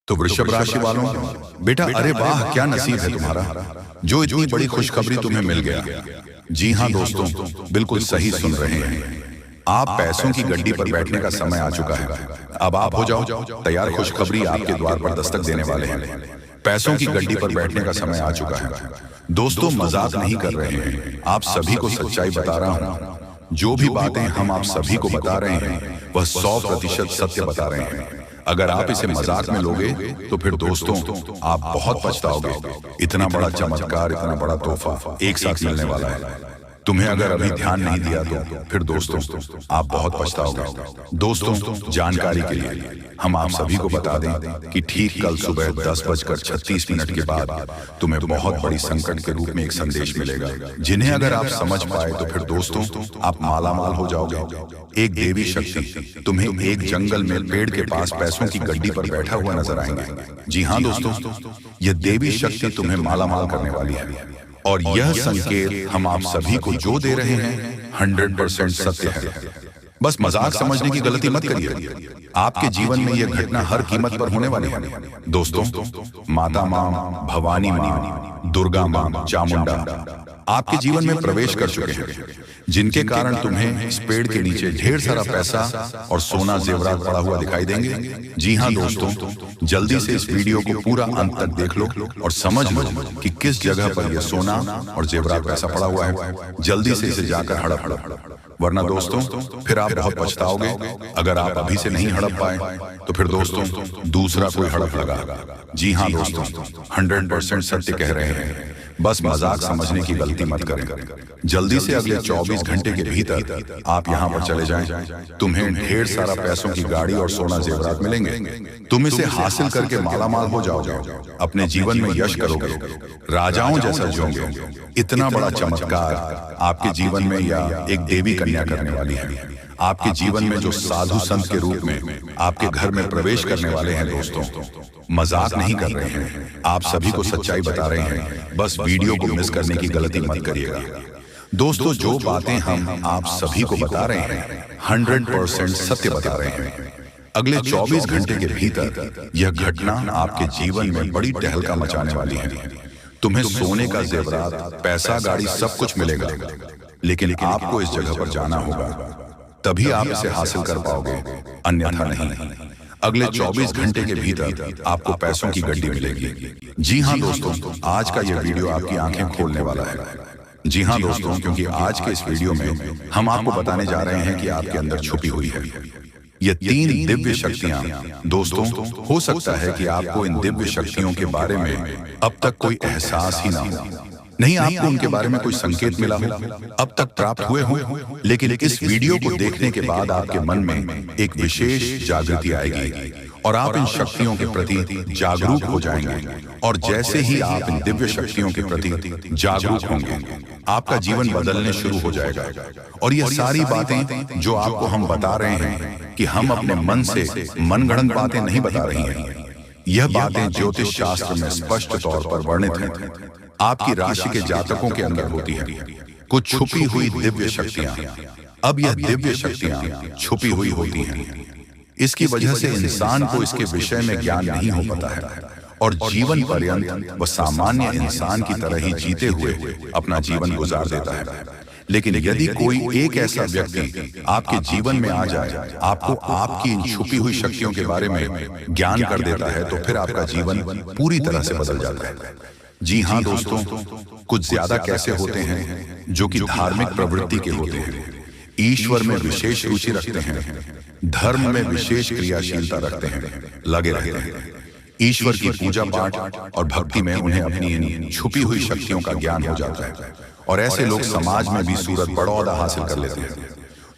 तो वृषभ राशि वालों, बेटा अरे वाह क्या नसीब है तुम्हारा, जो इतनी बड़ी खुशखबरी तुम्हें मिल गया। जी हाँ दोस्तों, बिल्कुल सही सुन रहे हैं आप। पैसों की गड्डी पर बैठने का समय आ चुका है। अब आप हो जाओ तैयार, खुशखबरी आपके द्वार पर दस्तक देने वाले हैं। पैसों की गड्डी पर बैठने का समय आ चुका है। दोस्तों मजाक नहीं कर रहे हैं, आप सभी को सच्चाई बता रहा हूं। जो भी बातें हम आप सभी को बता रहे हैं वह 100% सत्य बता रहे हैं। अगर आप इसे मजाक में लोगे तो फिर दोस्तों आप बहुत पछताओगे। इतना बड़ा चमत्कार, इतना बड़ा तोहफा एक साथ मिलने वाला है। तुम्हें अगर अभी ध्यान नहीं दिया तो फिर दोस्तों आप बहुत पछताओगे। दोस्तों जानकारी के लिए हम आप सभी को बता दें कि ठीक कल सुबह 10:36 के बाद तुम्हें बहुत बड़ी संकट के रूप में एक संदेश मिलेगा, जिन्हें अगर आप समझ पाए तो फिर दोस्तों आप मालामाल हो जाओगे। एक देवी शक्ति तुम्हें एक जंगल में पेड़ के पास पैसों की गड्डी पर बैठा हुआ नजर आएंगे। जी हाँ दोस्तों, यह देवी शक्ति तुम्हें मालामाल करने वाली है और यह संकेत हम आप सभी को जो दे रहे हैं 100% सत्य है। बस मजाक समझने की गलती मत करिए। आपके जीवन में यह घटना हर कीमत पर होने वाली है। दोस्तों माता मां, भवानी मां, दुर्गा मां, चामुंडा आपके जीवन में प्रवेश कर चुके हैं, जिनके कारण तुम्हें इस पेड़ के नीचे ढेर सारा पैसा और सोना जेवरात पड़ा हुआ दिखाई देंगे। जी हाँ दोस्तों, जल्दी से इस वीडियो को पूरा अंत तक देख लो और समझ लो कि किस जगह पर यह सोना और जेवरात पैसा पड़ा हुआ है। जल्दी से इसे जाकर हड़प लो, वरना दोस्तों फिर आप बहुत पछताओगे। अगर आप अभी से नहीं हड़प पाए तो फिर दोस्तों दूसरा कोई हड़प लगा। जी हाँ दोस्तों, 100% सत्य कह रहे हैं। बस मजाक समझने की गलती मत करें। जल्दी से अगले 24 घंटे के भीतर आप यहाँ पर चले जाएं। तुम्हें ढेर सारा पैसों की गाड़ी और सोना जेवरात मिलेंगे। तुम इसे हासिल करके मालामाल हो जाओगे, अपने जीवन में यश करोगे, राजाओं जैसा जियोगे। इतना बड़ा चमत्कार आपके जीवन में या एक देवी कन्या करने वाली है। आपके जीवन में जो साधु संत के रूप में आपके घर में प्रवेश करने वाले हैं। दोस्तों मजाक नहीं कर रहे हैं, आप सभी को सच्चाई बता रहे हैं। बस वीडियो को मिस करने की गलती मत करिएगा। दोस्तों जो बातें हम आप सभी को बता रहे हैं 100% सत्य बता रहे हैं। अगले 24 घंटे के भीतर यह घटना आपके जीवन में बड़ी टहलका मचाने वाली है। तुम्हें सोने का जेवरात, पैसा, गाड़ी सब कुछ मिलेगा, लेकिन आपको इस जगह पर जाना होगा, तभी आप इसे हासिल कर पाओगे, अन्यथा नहीं। अगले 24 घंटे के भीतर आपको पैसों की गड्डी मिलेगी। जी हाँ दोस्तों, आज का यह वीडियो आपकी आंखें खोलने वाला है। जी हाँ दोस्तों, क्योंकि आज के इस वीडियो में हम आपको बताने जा रहे हैं कि आपके अंदर छुपी हुई है ये 3 दिव्य शक्तियां। दोस्तों हो सकता है कि आपको इन दिव्य शक्तियों के बारे में अब तक कोई एहसास ही ना हो, नहीं आपको उनके बारे में कोई संकेत मिला हो, अब तक प्राप्त हुए हो, लेकिन इस वीडियो को देखने के बाद आपके मन में एक विशेष जागृति आएगी और आप इन शक्तियों के प्रति जागरूक हो जाएंगे। और जैसे ही आप इन दिव्य शक्तियों के प्रति जागरूक होंगे, आपका जीवन बदलने शुरू हो जाएगा। और ये सारी बातें जो आपको हम बता रहे हैं कि हम अपने मन से मनगढ़ंत बातें नहीं बता रही हैं। यह बातें ज्योतिष शास्त्र में स्पष्ट तौर पर वर्णित हैं। आपकी राशि के जातकों के अंदर होती है कुछ छुपी हुई दिव्य शक्तियां। अब यह दिव्य शक्तियां छुपी हुई होती हैं, इसकी वजह से इंसान को इसके विषय में ज्ञान नहीं हो पाता है और जीवन पर्यंत वह सामान्य इंसान की तरह ही जीते हुए अपना जीवन गुजार देता है। लेकिन यदि कोई एक ऐसा व्यक्ति आपके जीवन में आ जाए, आपको आपकी इन छुपी हुई शक्तियों के बारे में ज्ञान कर देता है, तो फिर आपका जीवन पूरी तरह से बदल जाता है। जी हाँ दोस्तों, कुछ ज्यादा कैसे होते हैं जो कि धार्मिक प्रवृत्ति के होते हैं, ईश्वर में विशेष रुचि रखते हैं, धर्म में विशेष क्रियाशीलता रखते हैं, लगे रहते हैं। ईश्वर की पूजा पाठ और भक्ति में उन्हें अपनी इन छुपी हुई शक्तियों का ज्ञान हो जाता है और ऐसे लोग समाज में भी सूरत बड़ौदा हासिल कर लेते हैं।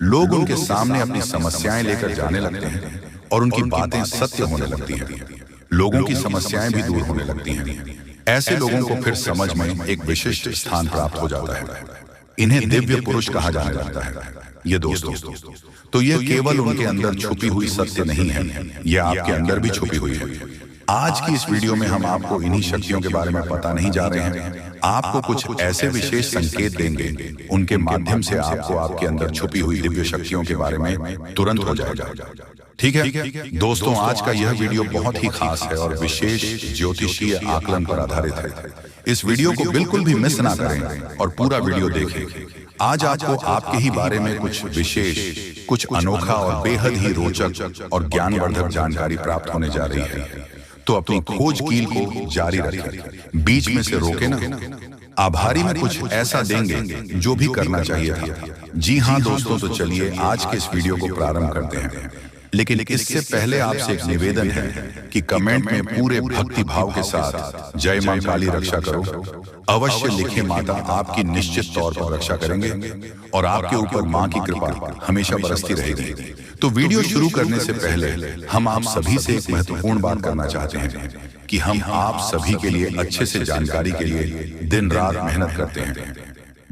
लोग उनके सामने अपनी समस्याएं लेकर जाने लगते हैं और उनकी बातें सत्य होने लगती हैं। लोगों की समस्याएं भी दूर होने लगती हैं। ऐसे लोगों को फिर समझ में एक विशिष्ट स्थान प्राप्त हो जाता है। इन्हें दिव्य पुरुष कहा जाने लगता है। ये दोस्तों तो ये केवल उनके अंदर छुपी हुई सत्य नहीं है, यह आपके अंदर भी छुपी हुई है। आज की इस वीडियो में हम आपको इन्हीं शक्तियों के बारे में पता नहीं जा रहे हैं, आपको कुछ ऐसे विशेष संकेत देंगे, उनके माध्यम से आपको आपके अंदर छुपी हुई दिव्य शक्तियों के बारे में तुरंत हो जाएगा। ठीक है दोस्तों, आज का यह वीडियो बहुत ही खास है और विशेष ज्योतिषीय आकलन पर आधारित है। इस वीडियो को बिल्कुल भी मिस ना करें और पूरा वीडियो देखें। आज आपको आपके ही बारे में कुछ विशेष, कुछ अनोखा और बेहद ही रोचक और ज्ञानवर्धक जानकारी प्राप्त होने जा रही है। तो अपनी खोज कील को जारी रखें, बीच में से रोके ना। आभारी में कुछ ऐसा देंगे जो भी करना चाहिए था। जी हाँ दोस्तों, तो चलिए आज के इस वीडियो को प्रारंभ करते हैं। लेकिन इससे पहले आपसे एक निवेदन है कि कमेंट में पूरे भक्ति भाव के साथ जय मां काली रक्षा करो अवश्य लिखें। माता आपकी निश्चित तौर पर रक्षा करेंगे और आपके ऊपर मां की कृपा हमेशा बरसती रहेगी। तो वीडियो शुरू करने से पहले हम आप सभी से एक महत्वपूर्ण बात करना चाहते हैं कि हम आप सभी के लिए अच्छे से जानकारी के लिए दिन रात मेहनत करते हैं।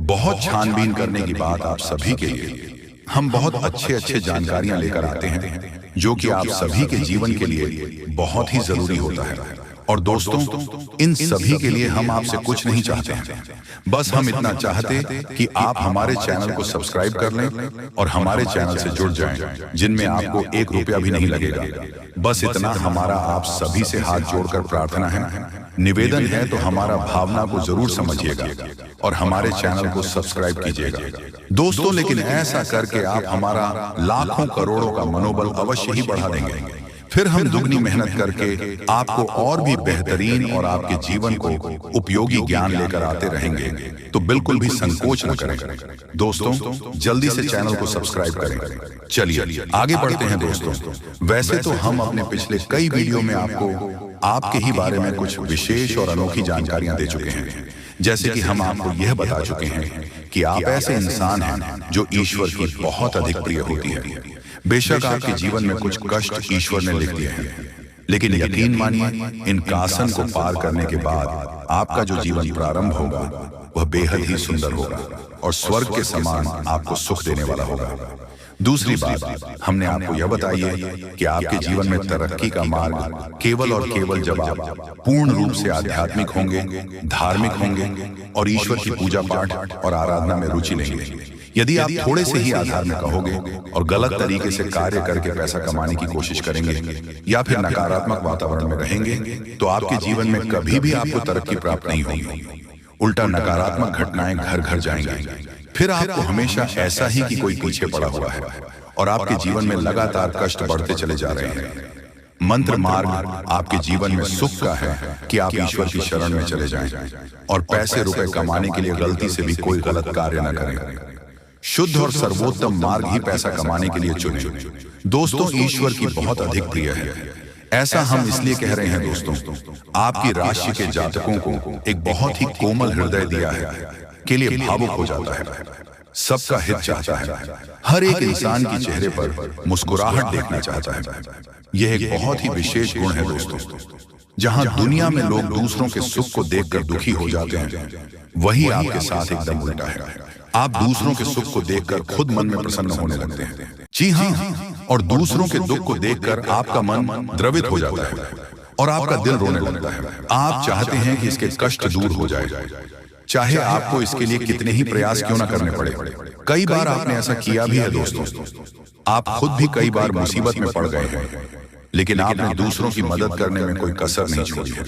बहुत छानबीन करने की बात आप सभी के लिए हम बहुत अच्छे जानकारियां लेकर आते हैं जो कि आप सभी के जीवन के लिए बहुत ही जरूरी होता है। और दोस्तों, इन सभी के लिए हम आपसे कुछ नहीं चाहते हैं, बस हम इतना चाहते कि आप हमारे चैनल को सब्सक्राइब कर लें और हमारे चैनल से जुड़ जाएं, जिनमें आपको 1 रुपया भी नहीं लगेगा। बस इतना हमारा आप सभी से हाथ जोड़कर प्रार्थना है, निवेदन है। तो हमारा भावना को जरूर समझिएगा और हमारे चैनल को सब्सक्राइब कीजिएगा दोस्तों। लेकिन ऐसा करके आप हमारा लाखों करोड़ों का मनोबल अवश्य ही बढ़ा देंगे। फिर हम दुगनी मेहनत करके आपको और भी बेहतरीन और आपके जीवन को उपयोगी ज्ञान लेकर आते रहेंगे। तो बिल्कुल भी संकोच न करें दोस्तों, जल्दी से चैनल को सब्सक्राइब करें। चलिए आगे बढ़ते हैं दोस्तों। वैसे तो हम अपने पिछले कई वीडियो में आपको आपके ही बारे में कुछ विशेष और अनोखी जानकारियां दे चुके हैं। जैसे कि हम आपको यह बता चुके हैं कि आप ऐसे इंसान हैं जो ईश्वर की बहुत अधिक प्रिय होती है। बेशक आपके जीवन में कुछ कष्ट ईश्वर ने लिख दिए हैं, लेकिन यकीन मानिए इन कासन को पार करने के बाद आपका जो जीवन प्रारंभ होगा वह बेहद ही सुंदर होगा और स्वर्ग के समान आपको सुख देने वाला होगा। दूसरी बात हमने आपको यह बताई है कि आपके जीवन में तरक्की का मार्ग केवल और केवल जब आप पूर्ण रूप से आध्यात्मिक होंगे, धार्मिक होंगे और ईश्वर की पूजा पाठ और आराधना में रुचि लेंगे। यदि आप थोड़े से ही आधार में कहोगे और गलत तरीके से कार्य करके पैसा कमाने की कोशिश करेंगे या फिर नकारात्मक वातावरण में रहेंगे, तो आपके जीवन में कभी भी आपको तरक्की प्राप्त नहीं होगी। उल्टा नकारात्मक घटनाएं घर घर जाएंगी। फिर आपको हमेशा ऐसा ही कि कोई पीछे पड़ा हुआ है और आपके जीवन में लगातार कष्ट बढ़ते चले जा रहे हैं। मंत्र मार्ग आपके जीवन में सुख का है कि आप ईश्वर की शरण में चले जाएं और पैसे रुपए कमाने के लिए गलती से भी कोई गलत कार्य न करें। शुद्ध और सर्वोत्तम मार्ग ही पैसा कमाने के लिए चुनें। दोस्तों, ईश्वर की बहुत अधिक प्रिय है। ऐसा हम इसलिए कह रहे हैं दोस्तों, आपकी राशि के जातकों को एक बहुत ही कोमल हृदय दिया है के लिए भावुक हो जाता है, सबका हित चाहता है, हर एक इंसान के चेहरे पर मुस्कुराहट देखना चाहता है। यह एक बहुत ही विशेष गुण है दोस्तों। जहां दुनिया में लोग दूसरों के सुख को देखकर दुखी हो जाते हैं, वही आपके साथ एकदम उल्टा है। आप दूसरों के सुख को देखकर खुद मन में प्रसन्न होने लगते हैं। जी हाँ, और दूसरों के दुख को देखकर आपका मन द्रवित हो जाता है और आपका दिल रोने लगता है। आप चाहते हैं कि इसके कष्ट दूर हो जाए, चाहे आपको इसके लिए कितने ही प्रयास क्यों ना करने पड़े। कई बार आपने ऐसा किया भी है दोस्तों। आप खुद भी कई बार मुसीबत में पड़ गए हैं, लेकिन आपने दूसरों की मदद करने में कोई कसर नहीं छोड़ी है।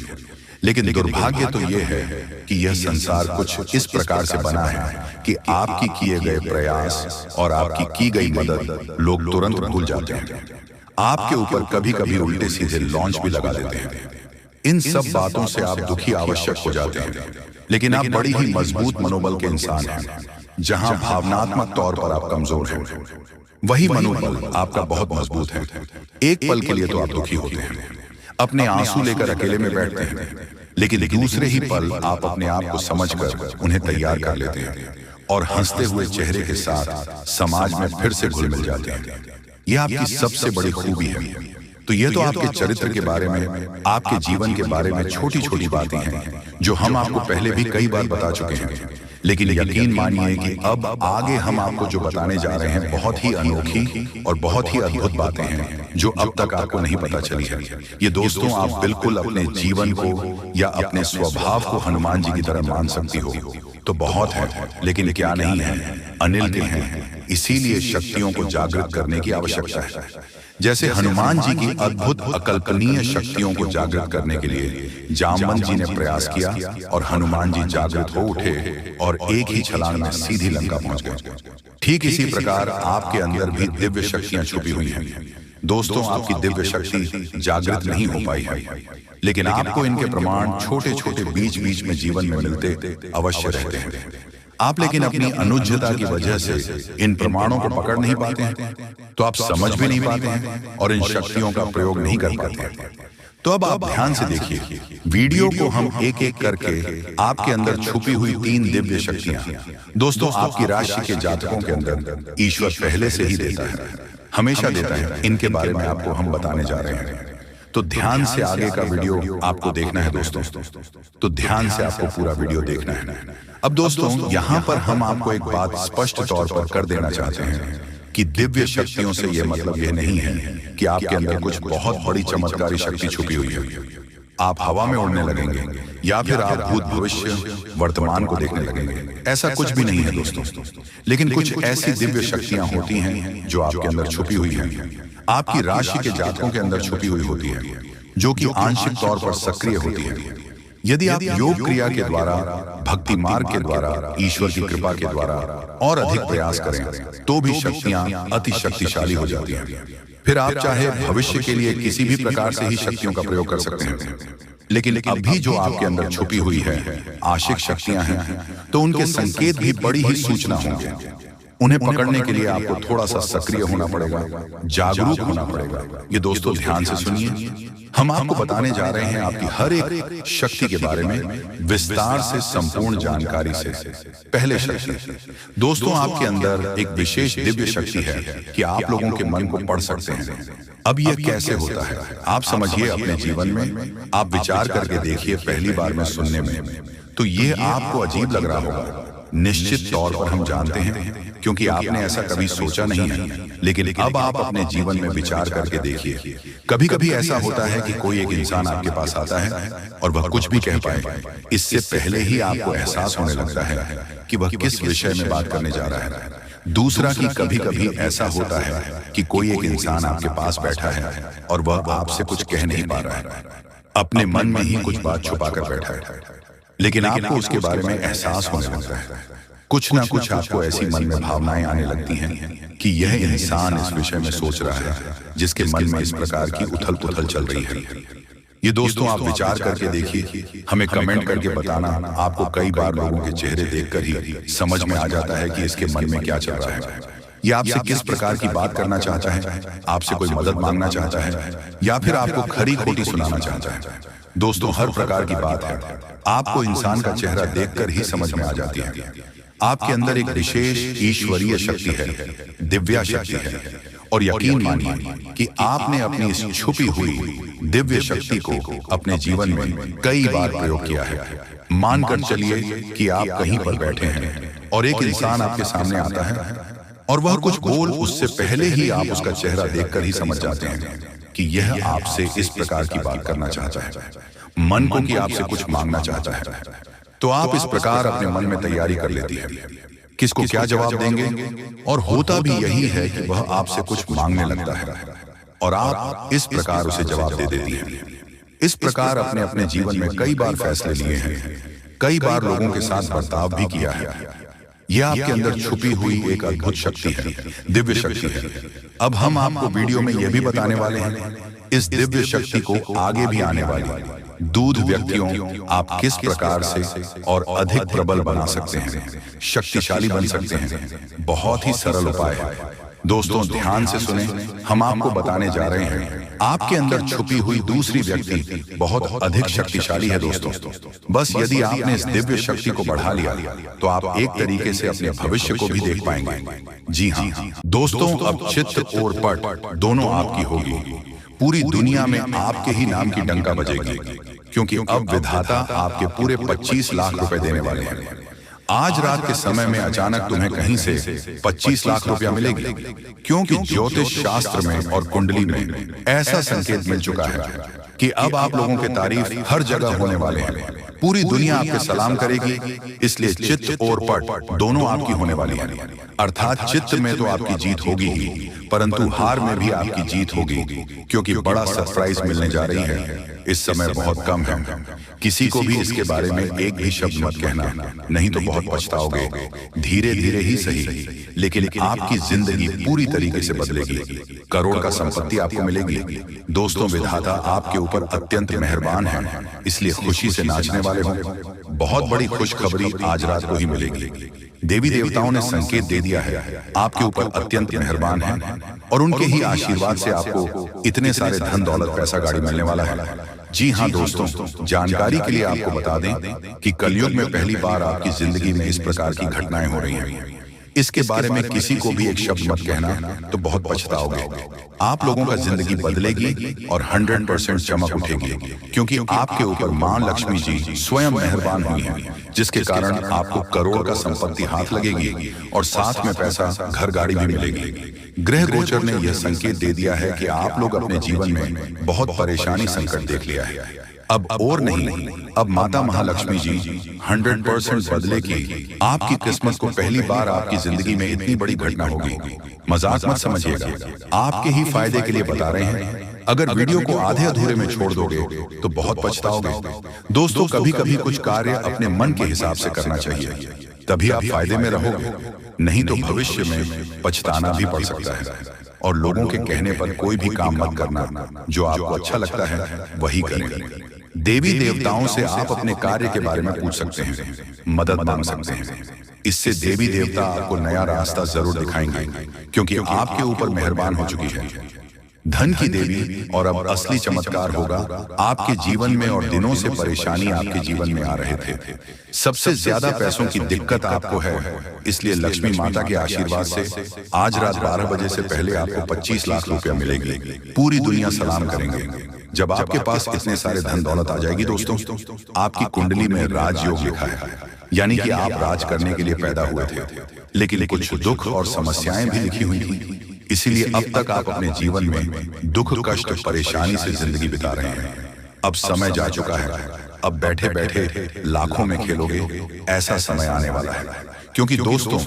लेकिन दुर्भाग्य तो यह है कि यह संसार कुछ इस प्रकार से बना है कि आपकी किए गए प्रयास और आपकी की गई मदद लोग तुरंत भूल जाते हैं। आपके ऊपर कभी कभी उल्टे सीधे लॉन्च भी लगा देते हैं। इन सब बातों से आप दुखी आवश्यक हो जाते हैं, लेकिन आप बड़ी ही मजबूत मनोबल के इंसान हैं। जहां भावनात्मक तौर पर आप कमजोर हैं, वही मनोबल आपका बहुत मजबूत है। एक पल के लिए तो आप दुखी होते हैं, अपने आंसू लेकर अकेले में बैठते हैं, लेकिन दूसरे ही पल आप अपने आप को समझकर उन्हें तैयार कर लेते हैं और हंसते हुए चेहरे के साथ समाज में फिर से घुल मिल जाते हैं। यह आपकी सबसे बड़ी खूबी है। तो ये तो आपके चरित्र के बारे में, आपके जीवन के बारे में छोटी छोटी बातें हैं जो हम आपको पहले भी कई बार बता चुके हैं। लेकिन यकीन मानिए कि अब आगे हम आपको जो बताने जा रहे हैं बहुत ही अनोखी और बहुत ही अद्भुत बातें हैं जो अब तक आपको नहीं पता चली है। ये दोस्तों, आप बिल्कुल अपने जीवन को या अपने स्वभाव को हनुमान जी की तरह मान सकती हो तो बहुत है, लेकिन क्या नहीं है, अनिल के हैं। इसीलिए शक्तियों को जागृत करने की आवश्यकता है। जैसे हनुमान जी की अद्भुत अकल्पनीय शक्तियों को जागृत करने के लिए जामवंत जी ने प्रयास किया और हनुमान जी जागृत हो उठे और एक ही छलांग में सीधी लंका पहुंच गए। ठीक इसी प्रकार आपके अंदर भी दिव्य शक्तियां छुपी हुई हैं। दोस्तों, आपकी दिव्य शक्ति जागृत नहीं हो पाई है, लेकिन आपको इनके प्रमाण छोटे छोटे बीच बीच में जीवन में मिलते अवश्य रहते हैं। आप लेकिन अपनी अनुज्ञता की वजह से इन प्रमाणों को पकड़ नहीं पाते हैं, तो आप समझ भी नहीं पाते हैं और इन शक्तियों का प्रयोग नहीं कर पाते हैं। तो अब आप ध्यान से देखिए, वीडियो को हम एक एक करके आपके अंदर छुपी हुई 3 दिव्य शक्तियां, दोस्तों आपकी राशि के जातकों के अंदर ईश्वर पहले से ही देता है, हमेशा देता है। इनके बारे में आपको हम बताने जा रहे हैं, तो ध्यान से आगे का वीडियो आपको देखना है दोस्तों। तो ध्यान से आपको पूरा वीडियो देखना है। अब दोस्तों, यहाँ पर हम आपको एक बात स्पष्ट तौर पर कर देना चाहते हैं कि दिव्य शक्तियों से यह मतलब यह नहीं है कि आपके अंदर कुछ बहुत बड़ी चमत्कारी शक्ति छुपी हुई है, आप हवा में उड़ने लगेंगे या फिर आप भूत भविष्य वर्तमान को देखने लगेंगे। ऐसा कुछ भी नहीं है दोस्तों, लेकिन कुछ ऐसी दिव्य शक्तियां होती हैं जो आपके अंदर छुपी हुई हैं, आपकी राशि के जातकों के अंदर छुपी हुई होती है, जो कि आंशिक तौर पर सक्रिय होती है। यदि आप योग क्रिया के द्वारा, भक्ति मार्ग के द्वारा, ईश्वर की कृपा के द्वारा और अधिक प्रयास करें तो भी शक्तियां अति शक्तिशाली हो जाती हैं। फिर आप चाहे भविष्य के लिए किसी भी प्रकार से ही शक्तियों का प्रयोग कर सकते हैं, लेकिन अभी जो आपके अंदर छुपी हुई है आशिक शक्तियां हैं, तो उनके संकेत भी बड़ी ही सूचना होंगे। उन्हें पकड़ने के लिए आपको थोड़ा सा सक्रिय होना पड़ेगा, जागरूक होना पड़ेगा। ये दोस्तों ध्यान से सुनिए, हम आपको बताने जा रहे हैं आपकी हर एक शक्ति के बारे में विस्तार से, संपूर्ण जानकारी से। पहले शक्ति, दोस्तों आपके अंदर एक विशेष दिव्य शक्ति है कि आप लोगों के मन को पढ़ सकते हैं। अब यह कैसे होता है आप समझिए अपने जीवन में, आप विचार करके देखिए। पहली बार में सुनने में तो ये आपको अजीब लग रहा होगा, निश्चित तौर पर हम जानते हैं, क्योंकि आपने ऐसा कभी सोचा नहीं है। लेकिन अब आप अपने जीवन में विचार करके देखिए, कभी कभी ऐसा होता है कि कोई एक इंसान आपके पास आता है और वह कुछ भी कह पाए, इससे पहले ही आपको एहसास होने लगता है कि वह किस विषय में बात करने जा रहा है। दूसरा कि कभी कभी ऐसा होता है कि कोई एक इंसान आपके पास बैठा है और वह आपसे कुछ कह नहीं पा रहा है, अपने मन में ही कुछ बात छुपा कर बैठा है, लेकिन आपको उसके बारे में एहसास होने लगता है। कुछ ना कुछ आपको ऐसी मन में भावनाएं आने लगती हैं कि यह इंसान इस विषय में सोच रहा है, जिसके मन में इस प्रकार की उथल पुथल चल रही है। ये दोस्तों आप विचार करके देखिए, हमें कमेंट करके बताना। आपको कई बार लोगों के चेहरे देखकर ही समझ में आ जाता है कि इसके मन में क्या चल रहा है। ये आपसे किस प्रकार की बात करना चाहता है, आपसे कोई मदद मांगना चाहता है या फिर आपको खरी खोटी सुनाना चाहता है। दोस्तों हर प्रकार की बात है, आपको इंसान का चेहरा देखकर ही समझ में आ जाती है। आपके अंदर एक विशेष ईश्वरीय शक्ति है, दिव्या शक्ति है, और यकीन मानिए कि आपने अपनी इस छुपी हुई दिव्य शक्ति को अपने जीवन में कई बार प्रयोग किया है। मानकर चलिए कि आप कहीं पर बैठे हैं और एक इंसान आपके सामने आता है और वह कुछ बोल, उससे पहले ही आप उसका चेहरा देखकर ही समझ जाते हैं कि यह आपसे इस प्रकार की बात करना चाहता है, मन को कि आपसे कुछ मांगना चाहता है। तो आप इस प्रकार अपने मन में तैयारी कर लेती है किसको क्या जवाब देंगे, और होता भी यही है कि वह आपसे कुछ मांगने लगता है और आप इस प्रकार उसे जवाब दे देती हैं। इस प्रकार अपने अपने जीवन में कई बार फैसले लिए हैं, कई बार लोगों के साथ बर्ताव भी किया है। यह आपके अंदर छुपी हुई एक अद्भुत शक्ति है, दिव्य शक्ति है। अब हम आपको वीडियो में यह भी बताने वाले हैं इस दिव्य शक्ति को आगे भी आने वाली दूध व्यक्तियों आप किस प्रकार से और अधिक प्रबल बना सकते हैं, शक्तिशाली बन सकते हैं। बहुत ही सरल उपाय है। दोस्तों ध्यान से सुने, हम आपको बताने जा रहे हैं आपके अंदर छुपी हुई दूसरी व्यक्ति बहुत अधिक शक्तिशाली है। दोस्तों बस यदि आपने इस दिव्य शक्ति को बढ़ा लिया तो आप एक तरीके से अपने भविष्य को भी देख पाएंगे। जी हाँ दोस्तों, अब चित्र और पट दोनों आपकी होगी। पूरी दुनिया में आपके ही नाम की डंका बजेगी, क्योंकि अब विधाता आपके पूरे 25 लाख रुपए देने वाले हैं। आज रात के समय में अचानक तुम्हें कहीं से 25 लाख रुपया मिलेगी, क्योंकि ज्योतिष शास्त्र में और कुंडली में ऐसा संकेत मिल चुका है कि अब आप लोगों के तारीफ हर जगह होने वाले हैं। पूरी दुनिया आपके सलाम करेगी, इसलिए चित्त और पट दोनों आपकी होने वाली है। अर्थात चित्त में तो आपकी जीत होगी ही, परंतु हार में भी आपकी जीत होगी, क्योंकि बड़ा सरप्राइज मिलने जा रही है। इस समय बहुत कम है, किसी को भी इसके बारे में एक भी शब्द मत कहना, नहीं तो बहुत पछताओगे। धीरे धीरे ही सही, लेकिन आपकी जिंदगी पूरी तरीके से बदलेगी। करोड़ का संपत्ति आपको मिलेगी। दोस्तों, विधाता आपके ऊपर अत्यंत मेहरबान है, इसलिए खुशी से नाचने वाले हो। बहुत बड़ी खुशखबरी आज रात को ही मिलेगी। देवी देवताओं ने संकेत दे दिया है, आपके ऊपर अत्यंत मेहरबान है, और उनके ही आशीर्वाद से आपको इतने सारे धन दौलत पैसा गाड़ी मिलने वाला है। जी हाँ दोस्तों, जानकारी के लिए आपको बता दें कि कलयुग में पहली बार आपकी जिंदगी में इस प्रकार की घटनाएं हो रही हैं। इसके बारे में किसी को भी एक शब्द मत कहना, तो बहुत पछताओगे। आप लोगों का जिंदगी बदलेगी और 100% चमक उठेगी, क्योंकि आपके ऊपर मां लक्ष्मी जी स्वयं मेहरबान हुई हैं, जिसके कारण आपको करोड़ का संपत्ति हाथ लगेगी और साथ में पैसा, घर गाड़ी भी मिलेगी। ग्रह गोचर ने यह संकेत दे दिया है कि आप लोग अपने जीवन में बहुत परेशानी संकट देख लिया है। अब और नहीं, अब माता महालक्ष्मी जी 100% बदले की आपकी किस्मत को पहली बार आपकी जिंदगी में इतनी बड़ी घटना होगी। मजाक मत समझिएगा, आपके ही फायदे के लिए बता रहे हैं। अगर वीडियो को आधे अधूरे में छोड़ दोगे तो बहुत पछताओगे। दोस्तों, कभी कभी कुछ कार्य अपने मन के हिसाब से करना चाहिए, तभी आप फायदे में रहोगे, नहीं तो भविष्य में पछताना भी पड़ सकता है। और लोगों के कहने पर कोई भी काम मत करना, जो आपको अच्छा लगता है वही करें। देवी देवताओं से आप अपने कार्य के बारे में पूछ सकते हैं, मदद मांग सकते हैं। इससे देवी देवता आपको नया रास्ता जरूर दिखाएंगे, क्योंकि आपके ऊपर मेहरबान हो चुकी है। धन की देवी, और अब असली चमत्कार होगा। आपके जीवन में और दिनों से परेशानी आपके जीवन में आ रहे थे। सबसे ज्यादा पैसों की दिक्कत आपको है, इसलिए लक्ष्मी माता के आशीर्वाद से आज रात 12 बजे से पहले आपको 25 लाख रुपया मिलेगी। पूरी दुनिया सलाम करेंगे। जब आपके पास इतने सारे धन दौलत आ जाएगी दोस्तों, आपकी कुंडली में राजयोग लिखा है, यानी कि आप राज करने के लिए पैदा हुए थे, लेकिन कुछ दुख और समस्याएं भी लिखी हुई थी। इसीलिए अब तक आप अपने जीवन में दुख, कष्ट, परेशानी से जिंदगी बिता रहे हैं। अब समय जा चुका है, अब बैठे बैठे लाखों में खेलोगे, ऐसा समय आने वाला है। क्योंकि दोस्तों,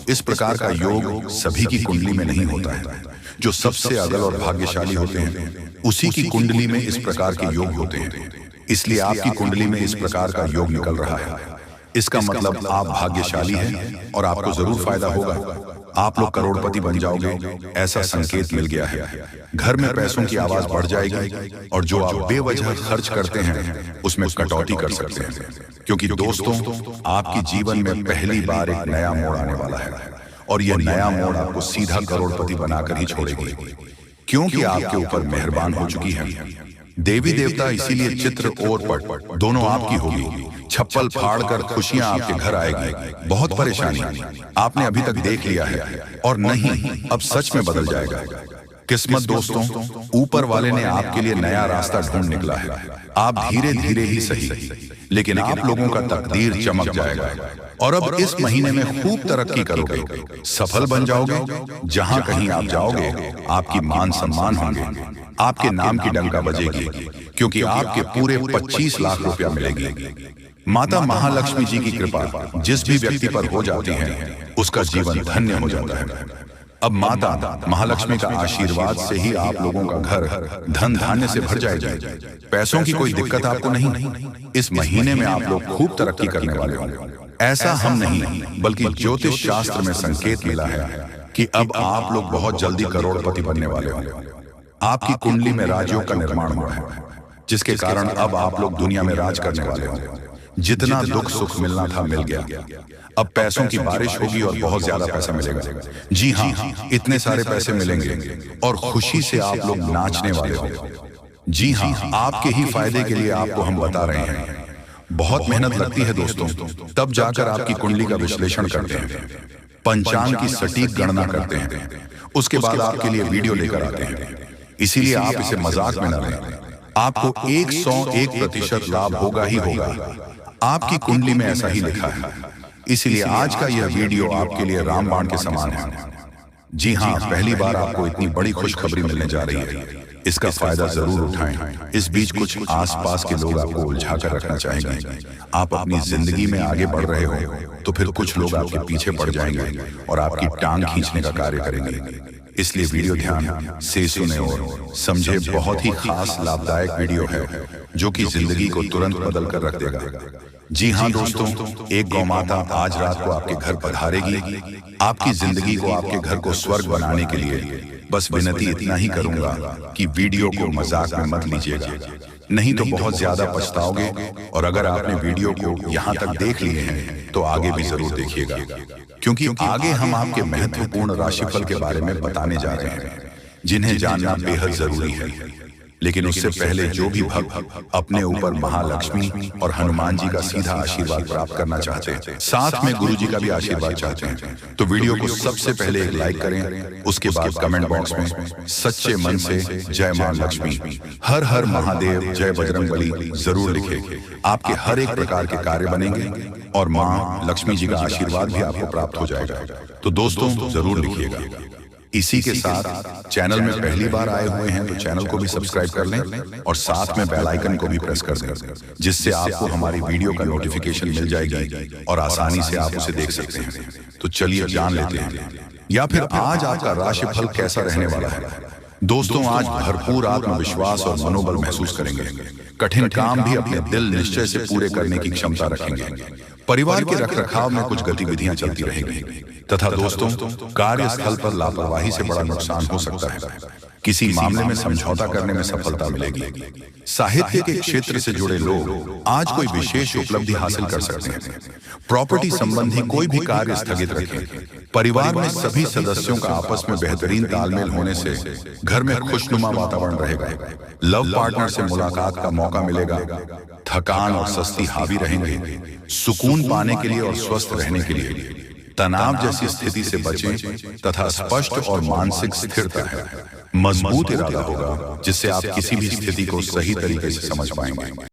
इस प्रकार का योग सभी की कुंडली में नहीं होता है। जो सबसे अगल और भाग्यशाली होते हैं, उसी की कुंडली में इस प्रकार के योग होते हैं। इसलिए आपकी कुंडली में इस प्रकार का योग निकल रहा है। इसका मतलब आप भाग्यशाली हैं और आपको जरूर फायदा होगा। आप लोग करोड़पति बन जाओगे, ऐसा संकेत मिल गया है। घर में पैसों की आवाज बढ़ जाएगी, और जो आप बेवजह खर्च करते हैं उसमें कटौती कर सकते हैं। क्योंकि दोस्तों, आपके जीवन में पहली बार एक नया मोड़ आने वाला है, और यह नया मोड़ आपको सीधा करोड़पति बनाकर ही छोड़ेगी, क्योंकि आपके ऊपर मेहरबान हो चुकी है। देवी देवता इसीलिए चित्र और पट दोनों आपकी होगी। छप्पल फाड़ कर खुशियां आपके घर आएगी। बहुत परेशानी आपने अभी तक देख लिया है, और नहीं, अब सच में बदल जाएगा। किस्मत दोस्तों, ऊपर वाले ने आपके लिए नया रास्ता ढूंढ निकला है। आप धीरे धीरे ही सही, लेकिन आप लोगों का तकदीर चमक जाएगा। और अब इस महीने में खूब तरक्की करोगे, सफल बन जाओगे। जहां कहीं आप जाओगे, आपकी मान सम्मान होंगे, आपके नाम की डंका बजेगी, क्योंकि आपके पूरे 25 लाख रुपया मिलेगी। माता महालक्ष्मी जी की कृपा जिस भी व्यक्ति पर हो जाती है, उसका जीवन धन्य हो जाता है। अब माता महालक्ष्मी का आशीर्वाद से ही आप लोगों का घर धन धान्य से भर जाएगा। पैसों की कोई दिक्कत आपको नहीं। इस महीने में आप लोग खूब तरक्की करने वाले होंगे। ऐसा हम नहीं, बल्कि ज्योतिष शास्त्र में संकेत मिला है कि अब आप लोग बहुत जल्दी करोड़पति बनने वाले होंगे। आपकी कुंडली में राजयोग का निर्माण हुआ है, जिसके कारण अब आप लोग दुनिया में राज करने वाले होंगे। जितना दुख सुख मिलना था मिल गया। अब पैसों की बारिश होगी और बहुत ज्यादा पैसा मिलेगा। जी हाँ, इतने सारे पैसे मिलेंगे और खुशी से आप लोग नाचने वाले होंगे। जी हाँ, आपके ही फायदे के लिए आपको हम बता रहे हैं। बहुत मेहनत लगती है दोस्तों, तब जाकर आपकी कुंडली का विश्लेषण करते हैं, पंचांग की सटीक गणना करते हैं, उसके बाद आपके लिए वीडियो लेकर आते हैं। इसीलिए आप इसे मजाक में न लें। आपको 101% लाभ होगा ही होगा। आपकी कुंडली में ऐसा ही लिखा है। इसलिए आज का यह वीडियो आपके लिए रामबाण के समान है। जी हाँ, पहली बार आपको इतनी बड़ी खुशखबरी मिलने जा रही है। इसका फायदा जरूर उठाएं। इस बीच कुछ आसपास के लोग आपको उलझा कर रखना चाहेंगे। आप अपनी जिंदगी में आगे बढ़ रहे हो तो फिर कुछ लोग आपके पीछे पड़ जाएंगे और आपकी टांग खींचने का कार्य करेंगे। इसलिए वीडियो ध्यान से सुने और समझे। बहुत ही खास लाभदायक वीडियो है जो कि जिंदगी को तुरंत बदल कर रख देगा। जी हाँ दोस्तों, एक गौमाता आज रात को आपके घर पधारेगी। आपकी जिंदगी को, आपके घर को स्वर्ग बनाने के लिए बस विनती इतना ही करूंगा कि वीडियो को मजाक में मत लीजिएगा, नहीं तो बहुत ज्यादा पछताओगे। और अगर आपने वीडियो को यहाँ तक देख लिए हैं तो आगे भी जरूर देखिएगा, क्योंकि आगे हम आपके महत्वपूर्ण राशिफल के बारे में बताने जा रहे हैं जिन्हें जानना बेहद जरूरी है। लेकिन उससे पहले जो भी भक्त अपने ऊपर महालक्ष्मी और हनुमान जी का सीधा आशीर्वाद प्राप्त करना चाहते हैं, साथ में गुरु जी का भी आशीर्वाद चाहते हैं, तो वीडियो को सबसे पहले एक लाइक करें। उसके बाद कमेंट बॉक्स में सच्चे मन से जय मां लक्ष्मी, हर हर महादेव, जय बजरंगबली जरूर लिखें। आपके हर एक प्रकार के कार्य बनेंगे और मां लक्ष्मी जी का आशीर्वाद भी आपको प्राप्त हो जाएगा। तो दोस्तों जरूर लिखिएगा। इसी के साथ चैनल में पहली बार आए हुए हैं तो चैनल को भी सब्सक्राइब कर लें और साथ में बेल आइकन को भी प्रेस कर दें, जिससे आपको हमारी वीडियो का नोटिफिकेशन मिल जाएगी और आसानी से आप उसे देख सकते हैं। तो चलिए जान लेते हैं, या फिर आज आपका राशिफल कैसा रहने वाला है। दोस्तों, आज भरपूर आत्मविश्वास और मनोबल महसूस करेंगे। कठिन काम भी अपने दिल निश्चय से पूरे करने की क्षमता रखेंगे। परिवार के रखरखाव में कुछ गतिविधियां चलती रहेंगी तथा दोस्तों, कार्यस्थल पर लापरवाही से बड़ा नुकसान हो सकता है। किसी मामले में समझौता करने में सफलता मिलेगी। साहित्य के क्षेत्र से जुड़े लोग आज कोई विशेष उपलब्धि हासिल कर सकते हैं। प्रॉपर्टी संबंधी कोई भी कार्य स्थगित रखें। परिवार में सभी सदस्यों का आपस में बेहतरीन तालमेल होने से घर में खुशनुमा वातावरण रहेगा। लव पार्टनर से मुलाकात का मौका मिलेगा। थकान और सुस्ती हावी रहेंगे। सुकून पाने के लिए और स्वस्थ रहने के लिए तनाव जैसी स्थिति से बचें तथा स्पष्ट और मानसिक स्थिरता है, मजबूत इरादा होगा जिससे आप किसी भी स्थिति को सही तरीके से समझ पाएंगे।